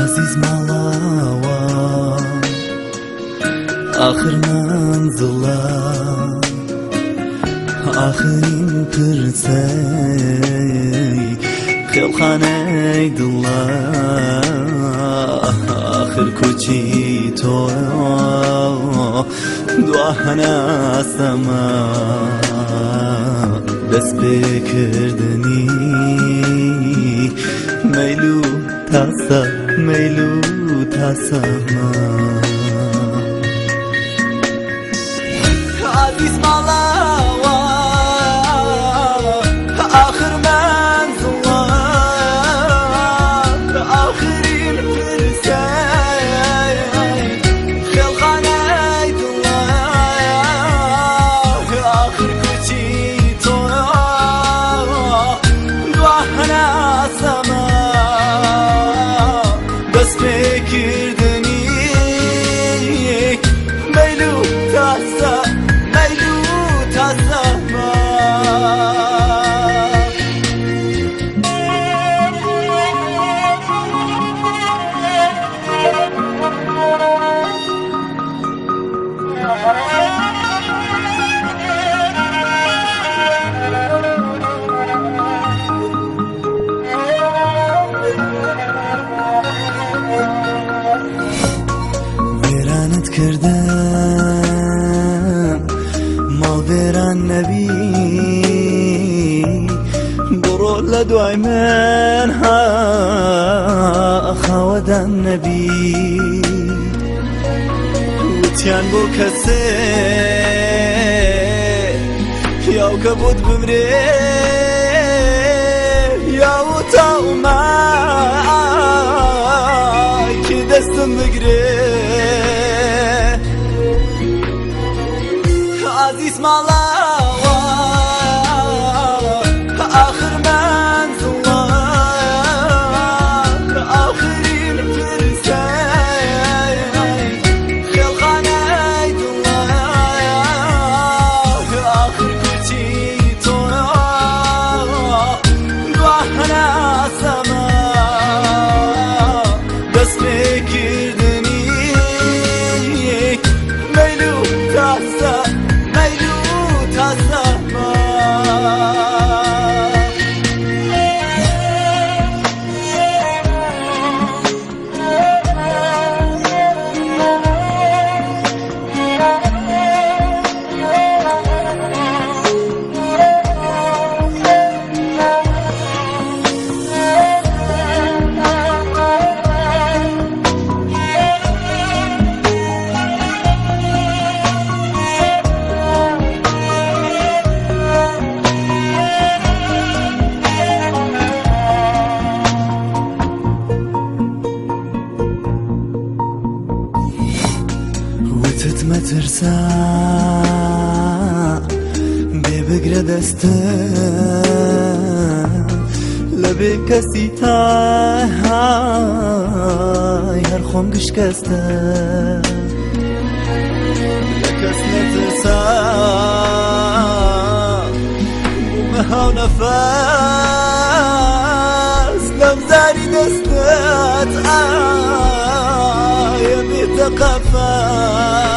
عزیز ماڵاوە آخر منزڵە آخرین پرسەی خێڵخانەی دڵە آخر کوچی تۆ دوا هەناسەمە دەست پێکردنی مەیل و تاسە مەیل و تاسەمە عزیز ماڵاوە آخر منزڵە آخرین پرسەی خێڵخانەی دڵە آخر کوچی تۆ دوا هەناسەمە دەست پێکردنی مەیل و تاسە مەیل و تاسەمە وێرانت کردم ماڵ وێران نەبی بڕۆ لە دوای من خاوەدان نەبی وتیان بۆ کەسێ یاوکە بۆت بمرێ یاو تاومای کە دەستم بگرێ عزیز ماڵاوە آخر منزڵە آخرین پرسەی خێڵخانەی دڵە آخر کوچی تۆ دوا هەناسەمە دەست پێکردنی مەیل و تاسە مەیل و تاسەمە وتت مەترسە بێ بگرە دەستم لە بێ کەسی تای هەر خۆم گشکەستە لە کەس نەترسە بوومە هاو نەفەس لەم زاری دەستت ئایە بێتە قەفەس